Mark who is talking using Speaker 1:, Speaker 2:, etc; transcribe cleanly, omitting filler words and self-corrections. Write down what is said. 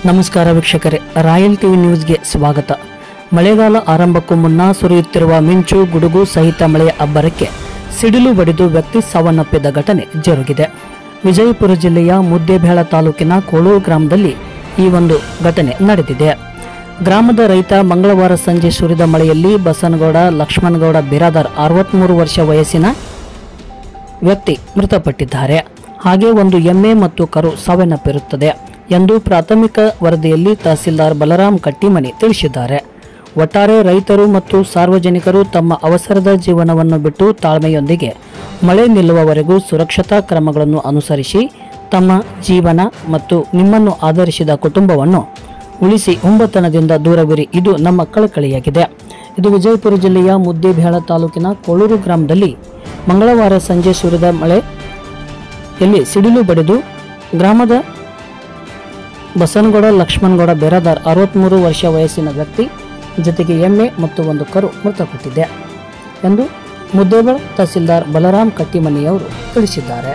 Speaker 1: ನಮಸ್ಕಾರ ವೀಕ್ಷಕರೇ, royal TV ನ್ಯೂಸ್ಗೆ ಸ್ವಾಗತ. ಮಳೆಗಾಲ ಆರಂಭಕ್ಕೂ ಮುನ್ನ ಸುರಿಯುತ್ತಿರುವ ಮಿಂಚು, ಗುಡುಗು ಸಹಿತ ಮಳೆಯ ಅಬ್ಬರಕ್ಕೆ ಸಿಡಿಲು ಬಡಿದು ವ್ಯಕ್ತಿ ಸಾವನ್ನಪ್ಪಿದ ಘಟನೆ ಜರುಗಿದೆ. ವಿಜಯಪುರ ಜಿಲ್ಲೆಯ ಮುದ್ದೇಬೇಳ ತಾಲೂಕಿನ ಕೋಳೂರು ಗ್ರಾಮದಲ್ಲಿ ಈ ಒಂದು ಘಟನೆ ನಡೆದಿದೆ. ಗ್ರಾಮದ ರೈತ ಮಂಗಳವಾರ ಸಂಜೆ ಸುರಿದ ಮಳೆಯಲ್ಲಿ ಬಸನಗೌಡ ಲಕ್ಷ್ಮಣಗೌಡ ಬಿರಾದಾರ್ 63 ವರ್ಷ ವಯಸ್ಸಿನ ವ್ಯಕ್ತಿ ಮೃತಪಟ್ಟಿದ್ದಾರೆ. ಹಾಗೆ ಒಂದು ಎಮ್ಮೆ ಮತ್ತು ಕರು ಸಾವನ್ನಪ್ಪಿರುತ್ತದೆ ಎಂದು ಪ್ರಾಥಮಿಕ ವರದಿಯಲ್ಲಿ ತಹಸೀಲ್ದಾರ್ ಬಲರಾಮ್ ಕಟ್ಟಿಮನಿ ತಿಳಿಸಿದ್ದಾರೆ. ಒಟ್ಟಾರೆ ರೈತರು ಮತ್ತು ಸಾರ್ವಜನಿಕರು ತಮ್ಮ ಅವಸರದ ಜೀವನವನ್ನು ಬಿಟ್ಟು ತಾಳ್ಮೆಯೊಂದಿಗೆ ಮಳೆ ನಿಲ್ಲುವವರೆಗೂ ಸುರಕ್ಷತಾ ಕ್ರಮಗಳನ್ನು ಅನುಸರಿಸಿ ತಮ್ಮ ಜೀವನ ಮತ್ತು ನಿಮ್ಮನ್ನು ಆಧರಿಸಿದ ಕುಟುಂಬವನ್ನು ಉಳಿಸಿ ಹುಂಬತನದಿಂದ ದೂರವಿರಿ. ಇದು ನಮ್ಮ ಕಳಕಳಿಯಾಗಿದೆ. ಇದು ವಿಜಯಪುರ ಜಿಲ್ಲೆಯ ಮುದ್ದೇಬೇಳ ತಾಲೂಕಿನ ಕೋಳೂರು ಗ್ರಾಮದಲ್ಲಿ ಮಂಗಳವಾರ ಸಂಜೆ ಸುರಿದ ಮಳೆಯಲ್ಲಿ ಸಿಡಿಲು ಬಡಿದು ಗ್ರಾಮದ ಬಸನಗೌಡ ಲಕ್ಷ್ಮಣಗೌಡ ಬಿರಾದಾರ್ 63 ವರ್ಷ ವಯಸ್ಸಿನ ವ್ಯಕ್ತಿ ಜೊತೆಗೆ ಎಮ್ಮೆ ಮತ್ತು ಒಂದು ಕರು ಮೃತಪಟ್ಟಿದೆ ಎಂದು ಮುದ್ದೇಬೇಳ ತಹಸೀಲ್ದಾರ್ ಬಲರಾಮ್ ಕಟ್ಟಿಮನಿಯವರು ತಿಳಿಸಿದ್ದಾರೆ.